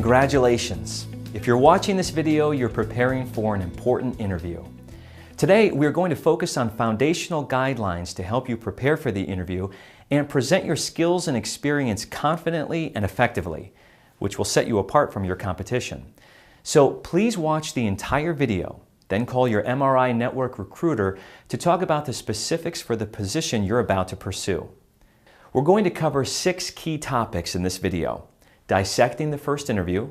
Congratulations! If you're watching this video, you're preparing for an important interview. Today, we're going to focus on foundational guidelines to help you prepare for the interview and present your skills and experience confidently and effectively, which will set you apart from your competition. So please watch the entire video, then call your MRINetwork recruiter to talk about the specifics for the position you're about to pursue. We're going to cover 6 key topics in this video: dissecting the first interview,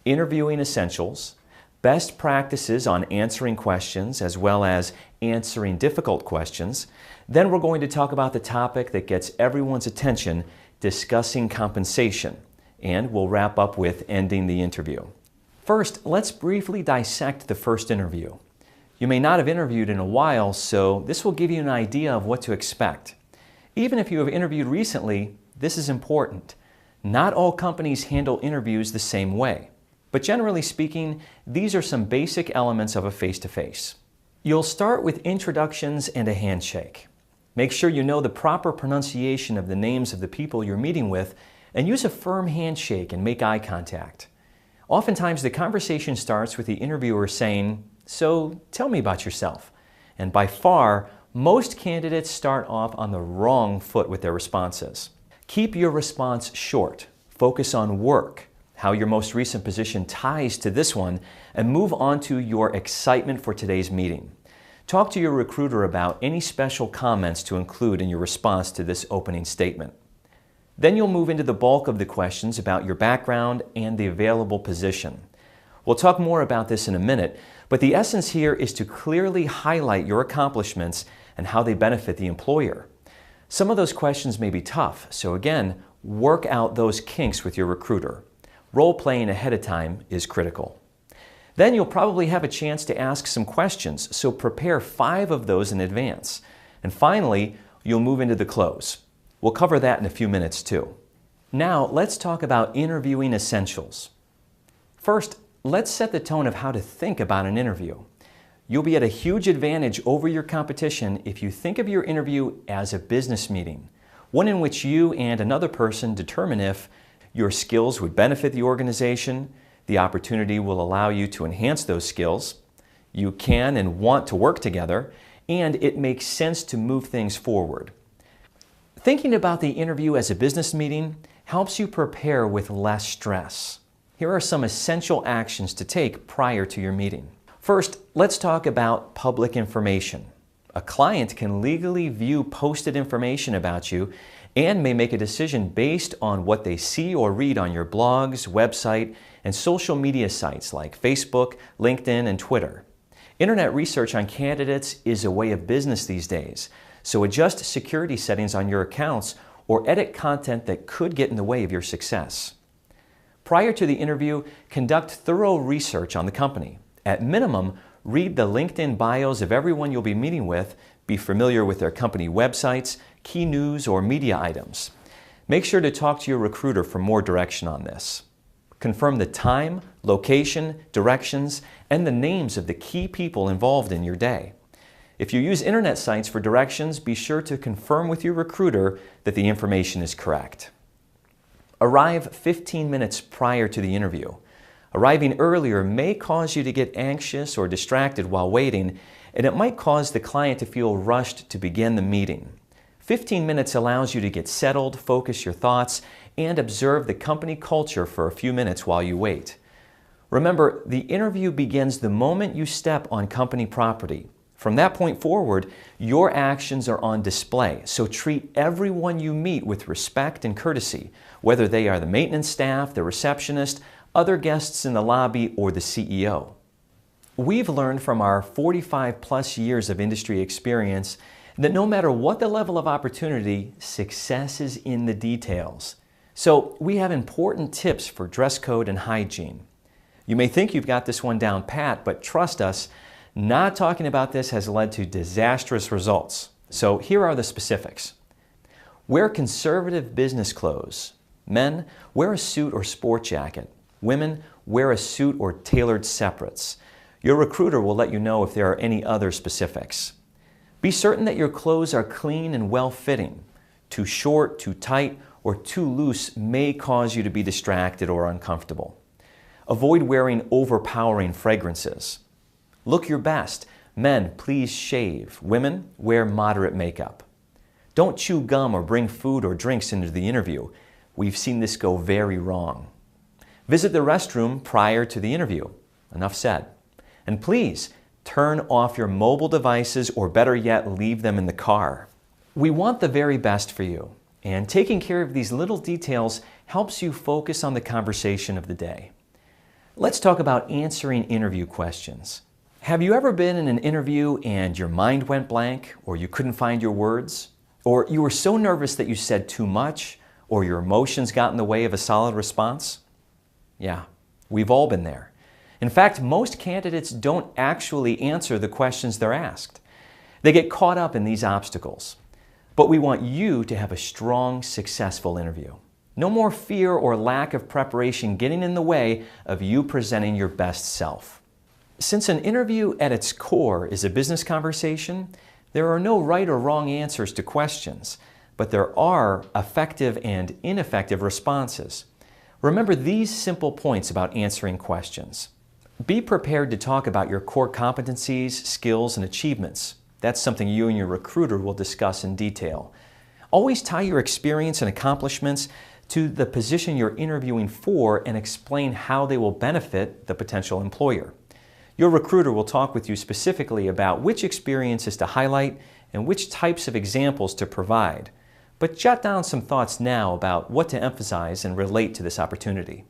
interviewing essentials, best practices on answering questions as well as answering difficult questions. Then we're going to talk about the topic that gets everyone's attention, discussing compensation, and we'll wrap up with ending the interview. First, let's briefly dissect the first interview. You may not have interviewed in a while, so this will give you an idea of what to expect. Even if you have interviewed recently, this is important. Not all companies handle interviews the same way, but generally speaking, these are some basic elements of a face-to-face. You'll start with introductions and a handshake. Make sure you know the proper pronunciation of the names of the people you're meeting with, and use a firm handshake and make eye contact. Oftentimes, the conversation starts with the interviewer saying, "So, tell me about yourself." And by far, most candidates start off on the wrong foot with their responses. Keep your response short. Focus on work, how your most recent position ties to this one, and move on to your excitement for today's meeting. Talk to your recruiter about any special comments to include in your response to this opening statement. Then you'll move into the bulk of the questions about your background and the available position. We'll talk more about this in a minute, but the essence here is to clearly highlight your accomplishments and how they benefit the employer. Some of those questions may be tough, so again, work out those kinks with your recruiter. Role-playing ahead of time is critical. Then you'll probably have a chance to ask some questions, so prepare 5 of those in advance. And finally, you'll move into the close. We'll cover that in a few minutes too. Now, let's talk about interviewing essentials. First, let's set the tone of how to think about an interview. You'll be at a huge advantage over your competition if you think of your interview as a business meeting, one in which you and another person determine if your skills would benefit the organization, the opportunity will allow you to enhance those skills, you can and want to work together, and it makes sense to move things forward. Thinking about the interview as a business meeting helps you prepare with less stress. Here are some essential actions to take prior to your meeting. First, let's talk about public information. A client can legally view posted information about you and may make a decision based on what they see or read on your blogs, website, and social media sites like Facebook, LinkedIn, and Twitter. Internet research on candidates is a way of business these days, so adjust security settings on your accounts or edit content that could get in the way of your success. Prior to the interview, conduct thorough research on the company. At minimum, read the LinkedIn bios of everyone you'll be meeting with, be familiar with their company websites, key news, or media items. Make sure to talk to your recruiter for more direction on this. Confirm the time, location, directions, and the names of the key people involved in your day. If you use internet sites for directions, be sure to confirm with your recruiter that the information is correct. Arrive 15 minutes prior to the interview. Arriving earlier may cause you to get anxious or distracted while waiting, and it might cause the client to feel rushed to begin the meeting. 15 minutes allows you to get settled, focus your thoughts, and observe the company culture for a few minutes while you wait. Remember, the interview begins the moment you step on company property. From that point forward, your actions are on display, so treat everyone you meet with respect and courtesy, whether they are the maintenance staff, the receptionist, other guests in the lobby, or the CEO. We've learned from our 45+ years of industry experience that no matter what the level of opportunity, success is in the details. So we have important tips for dress code and hygiene. You may think you've got this one down pat, but trust us, not talking about this has led to disastrous results. So here are the specifics. Wear conservative business clothes. Men, wear a suit or sport jacket. Women, wear a suit or tailored separates. Your recruiter will let you know if there are any other specifics. Be certain that your clothes are clean and well-fitting. Too short, too tight, or too loose may cause you to be distracted or uncomfortable. Avoid wearing overpowering fragrances. Look your best. Men, please shave. Women, wear moderate makeup. Don't chew gum or bring food or drinks into the interview. We've seen this go very wrong. Visit the restroom prior to the interview. Enough said. And please, turn off your mobile devices, or better yet, leave them in the car. We want the very best for you, and taking care of these little details helps you focus on the conversation of the day. Let's talk about answering interview questions. Have you ever been in an interview and your mind went blank, or you couldn't find your words, or you were so nervous that you said too much, or your emotions got in the way of a solid response? Yeah, we've all been there. In fact, most candidates don't actually answer the questions they're asked. They get caught up in these obstacles. But we want you to have a strong, successful interview. No more fear or lack of preparation getting in the way of you presenting your best self. Since an interview at its core is a business conversation, there are no right or wrong answers to questions, but there are effective and ineffective responses. Remember these simple points about answering questions. Be prepared to talk about your core competencies, skills, and achievements. That's something you and your recruiter will discuss in detail. Always tie your experience and accomplishments to the position you're interviewing for and explain how they will benefit the potential employer. Your recruiter will talk with you specifically about which experiences to highlight and which types of examples to provide. But jot down some thoughts now about what to emphasize and relate to this opportunity.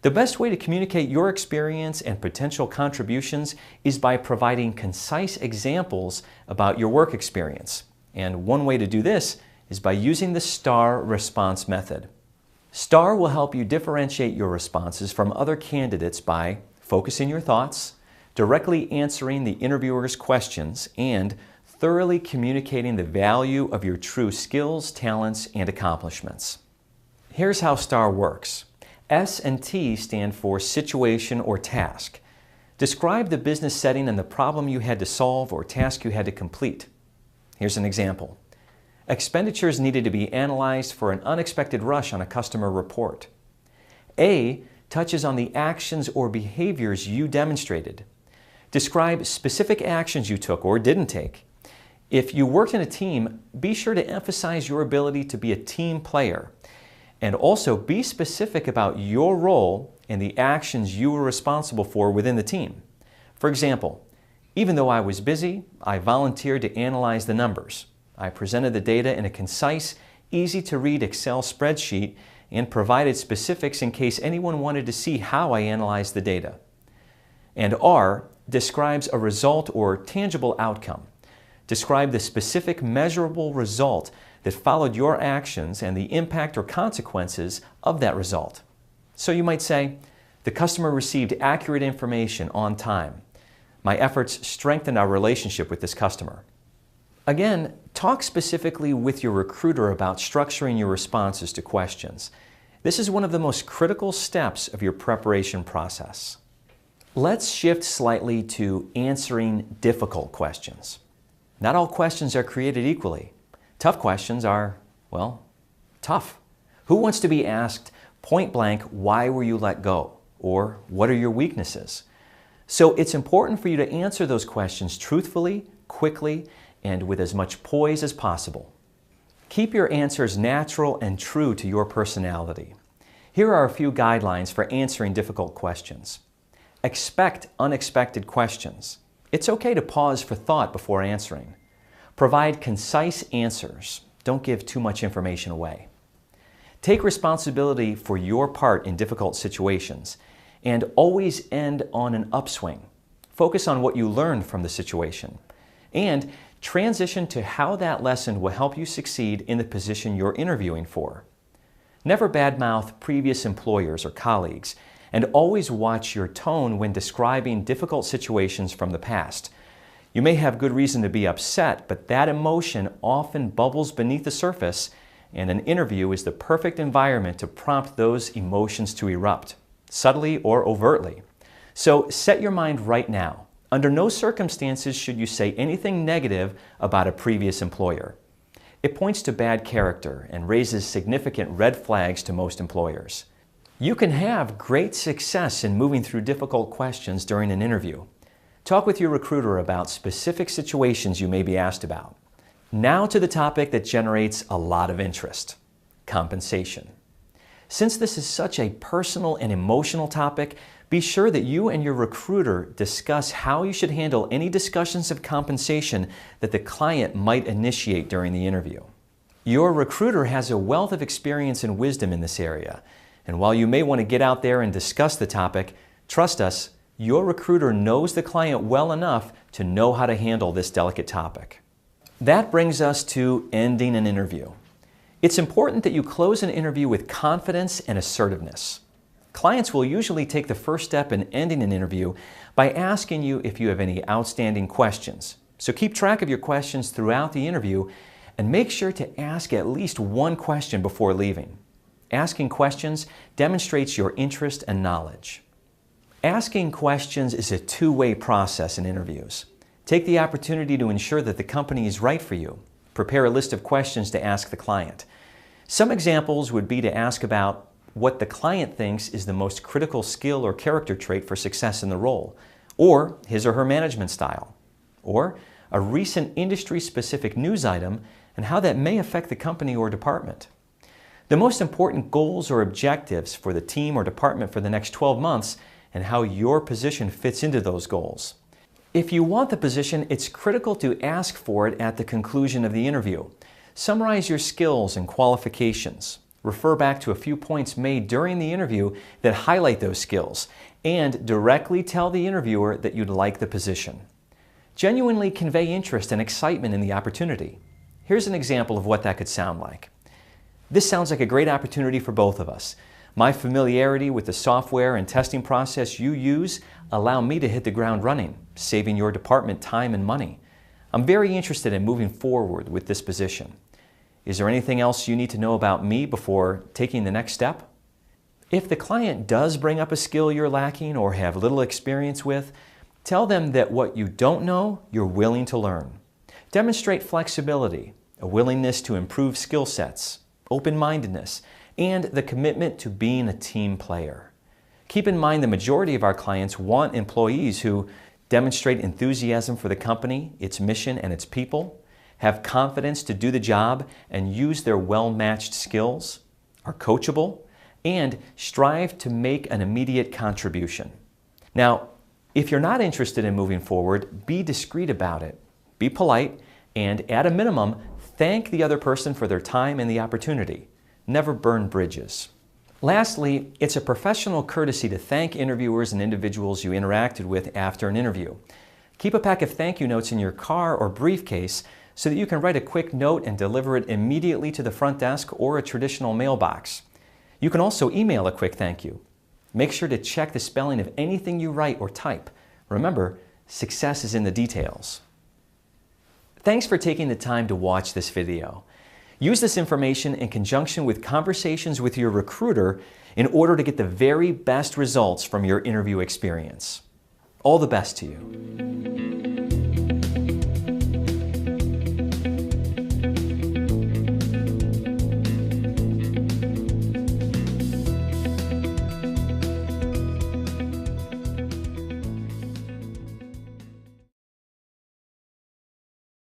The best way to communicate your experience and potential contributions is by providing concise examples about your work experience. And one way to do this is by using the STAR response method. STAR will help you differentiate your responses from other candidates by focusing your thoughts, directly answering the interviewer's questions, and thoroughly communicating the value of your true skills, talents, and accomplishments. Here's how STAR works. S and T stand for situation or task. Describe the business setting and the problem you had to solve or task you had to complete. Here's an example. Expenditures needed to be analyzed for an unexpected rush on a customer report. A touches on the actions or behaviors you demonstrated. Describe specific actions you took or didn't take. If you worked in a team, be sure to emphasize your ability to be a team player. And also be specific about your role and the actions you were responsible for within the team. For example, even though I was busy, I volunteered to analyze the numbers. I presented the data in a concise, easy-to-read Excel spreadsheet and provided specifics in case anyone wanted to see how I analyzed the data. And R describes a result or tangible outcome. Describe the specific measurable result that followed your actions and the impact or consequences of that result. So you might say, the customer received accurate information on time. My efforts strengthened our relationship with this customer. Again, talk specifically with your recruiter about structuring your responses to questions. This is one of the most critical steps of your preparation process. Let's shift slightly to answering difficult questions. Not all questions are created equally. Tough questions are, well, tough. Who wants to be asked point blank, why were you let go? Or what are your weaknesses? So it's important for you to answer those questions truthfully, quickly, and with as much poise as possible. Keep your answers natural and true to your personality. Here are a few guidelines for answering difficult questions. Expect unexpected questions. It's okay to pause for thought before answering. Provide concise answers. Don't give too much information away. Take responsibility for your part in difficult situations and always end on an upswing. Focus on what you learned from the situation and transition to how that lesson will help you succeed in the position you're interviewing for. Never badmouth previous employers or colleagues, and always watch your tone when describing difficult situations from the past. You may have good reason to be upset, but that emotion often bubbles beneath the surface, and an interview is the perfect environment to prompt those emotions to erupt, subtly or overtly. So set your mind right now. Under no circumstances should you say anything negative about a previous employer. It points to bad character and raises significant red flags to most employers. You can have great success in moving through difficult questions during an interview. Talk with your recruiter about specific situations you may be asked about. Now to the topic that generates a lot of interest: compensation. Since this is such a personal and emotional topic, be sure that you and your recruiter discuss how you should handle any discussions of compensation that the client might initiate during the interview. Your recruiter has a wealth of experience and wisdom in this area, and while you may want to get out there and discuss the topic, trust us, your recruiter knows the client well enough to know how to handle this delicate topic. That brings us to ending an interview. It's important that you close an interview with confidence and assertiveness. Clients will usually take the first step in ending an interview by asking you if you have any outstanding questions. So keep track of your questions throughout the interview and make sure to ask at least one question before leaving. Asking questions demonstrates your interest and knowledge. Asking questions is a two-way process in interviews. Take the opportunity to ensure that the company is right for you. Prepare a list of questions to ask the client. Some examples would be to ask about what the client thinks is the most critical skill or character trait for success in the role, or his or her management style, or a recent industry-specific news item and how that may affect the company or department. The most important goals or objectives for the team or department for the next 12 months and how your position fits into those goals. If you want the position, it's critical to ask for it at the conclusion of the interview. Summarize your skills and qualifications. Refer back to a few points made during the interview that highlight those skills, and directly tell the interviewer that you'd like the position. Genuinely convey interest and excitement in the opportunity. Here's an example of what that could sound like. This sounds like a great opportunity for both of us. My familiarity with the software and testing process you use allow me to hit the ground running, saving your department time and money. I'm very interested in moving forward with this position. Is there anything else you need to know about me before taking the next step? If the client does bring up a skill you're lacking or have little experience with, tell them that what you don't know, you're willing to learn. Demonstrate flexibility, a willingness to improve skill sets, open-mindedness, and the commitment to being a team player. Keep in mind the majority of our clients want employees who demonstrate enthusiasm for the company, its mission, and its people, have confidence to do the job and use their well-matched skills, are coachable, and strive to make an immediate contribution. Now, if you're not interested in moving forward, be discreet about it. Be polite, and at a minimum, thank the other person for their time and the opportunity. Never burn bridges. Lastly, it's a professional courtesy to thank interviewers and individuals you interacted with after an interview. Keep a pack of thank you notes in your car or briefcase so that you can write a quick note and deliver it immediately to the front desk or a traditional mailbox. You can also email a quick thank you. Make sure to check the spelling of anything you write or type. Remember, success is in the details. Thanks for taking the time to watch this video. Use this information in conjunction with conversations with your recruiter in order to get the very best results from your interview experience. All the best to you.